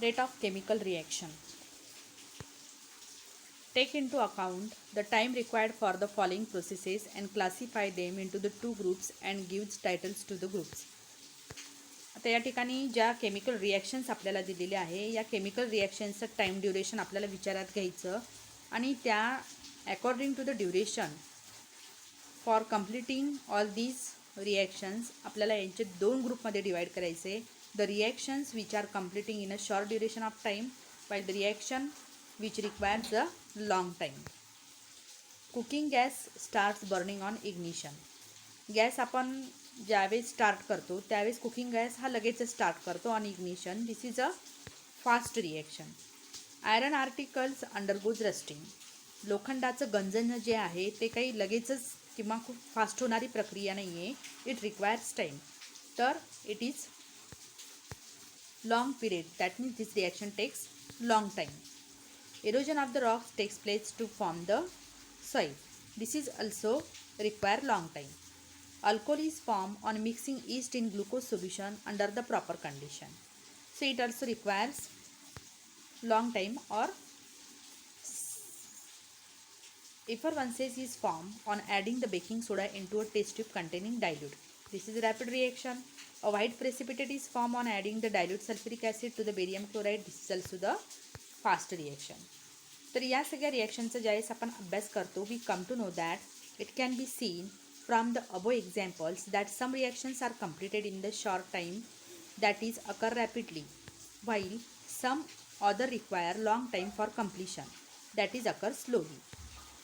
Rate of chemical reaction. Take into account the time required for the following processes and classify them into the two groups and gives titles to the groups. आता या ठिकाणी ज्या chemical reactions आपल्याला दिलेले आहे या chemical रिॲक्शन्सचं time duration आपल्याला विचारात घ्यायचं आणि त्या according to the duration for completing all these reactions आपल्याला यांचे दोन ग्रुपमध्ये डिवाइड करायचे. The reactions which are completing in a short duration of time while the reaction which requires a long time. Cooking gas starts burning on ignition. Gas आपण ज्यावेळेस start करतो त्यावेळेस cooking gas हा लगेच स्टार्ट करतो on ignition. This is a fast reaction. Iron articles undergoes rusting. लोखंडाचं गंजणं जे आहे ते काही लगेचच किंवा खूप फास्ट होणारी प्रक्रिया नाही आहे. It requires time. तर it is long period. That means this reaction takes long time. Erosion of the rocks takes place to form the soil. This is also require long time. Alcohol is formed on mixing yeast in glucose solution under the proper condition. So it also requires long time. Or effervescence is formed on adding the baking soda into a test tube containing dilute. This is a rapid reaction. A white precipitate is formed on adding the dilute sulfuric acid to the barium chloride. This is also the fast reaction. तर या सगळ्या रिॲक्शनचा ज्यावेळेस आपण अभ्यास करतो we come to know that it can be seen from the above examples that some reactions are completed in the short time that is occur rapidly while some other require long time for completion that is occur slowly.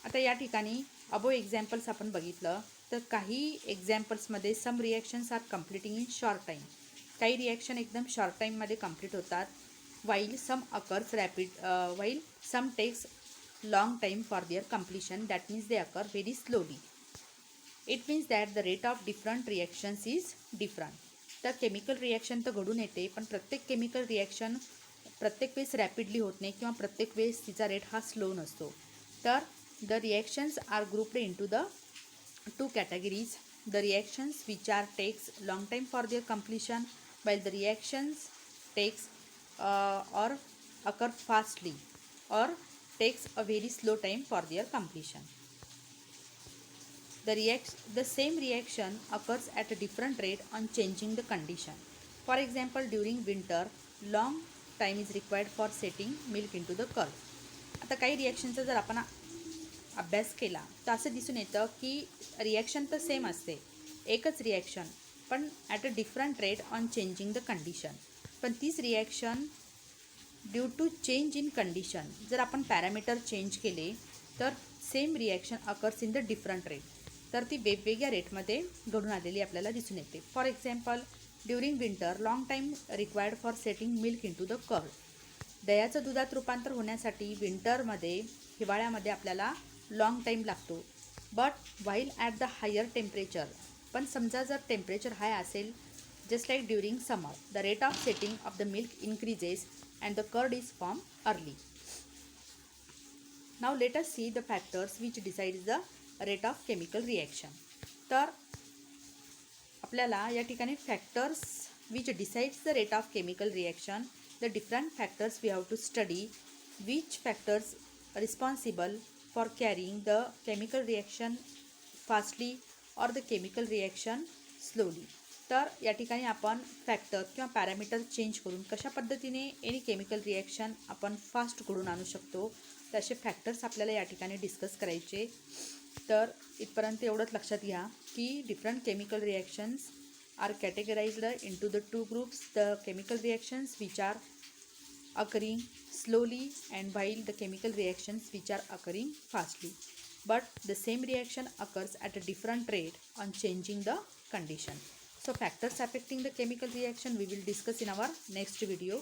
आता या ठिकाणी above examples आपण बघितलं तर काही एक्झाम्पल्समध्ये some reactions are completing in short time. काही reaction एकदम शॉर्ट टाईममध्ये कम्प्लीट होतात. While some occurs rapid, while some takes long time for their completion, that means they occur very slowly. It means that the rate of different reactions is different. तर chemical reaction तर घडून येते पण प्रत्येक chemical reaction प्रत्येक वेळेस rapidly होत नाही किंवा प्रत्येक वेळेस तिचा रेट हा स्लो नसतो. तर the reactions are grouped into the two categories. The reactions which are takes long time for their completion while the reactions takes or occur fastly or takes a very slow time for their completion. The same reaction occurs at a different rate on changing the condition. For example, during winter, long time is required for setting milk into the curd. आता काही रिॲक्शनचा जर आपण अभ्यास केला तर असं दिसून येतं की रिॲक्शन तर सेम असते, एकच रिॲक्शन पण at a different rate on changing the condition. पण तीच reaction due to change in condition जर आपण पॅरामीटर चेंज केले तर same reaction occurs in the different rate. तर ती वेगवेगळ्या रेटमध्ये घडून आलेली आपल्याला दिसून येते. For example, during winter long time required for setting milk into the curd. दह्याचं दुधात रूपांतर होण्यासाठी विंटरमध्ये हिवाळ्यामध्ये आपल्याला लॉंग टाईम लागतो. But while at the higher temperature, पण समजा जर टेम्परेचर हाय असेल just like during summer, the rate of setting of the milk increases and the curd is formed early. Now let us see the factors which decides the rate of chemical reaction. तर आपल्याला या ठिकाणी factors which decides the rate of chemical reaction, the different factors we have to study. Which factors responsible for carrying the chemical reaction fastly or the chemical reaction slowly. तर या ठिकाणी आपण factor किंवा parameter change करून कशा पद्धतीने any chemical reaction आपण fast घडून आणू शकतो तसे फॅक्टर्स आपल्याला या ठिकाणी डिस्कस करायचे. तर इथपर्यंत एवढंच लक्षात घ्या की different chemical reactions are categorized into the two groups. The chemical reactions which are occurring slowly and while the chemical reactions which are occurring fastly. But the same reaction occurs at a different rate on changing the condition. So factors affecting the chemical reaction we will discuss in our next video.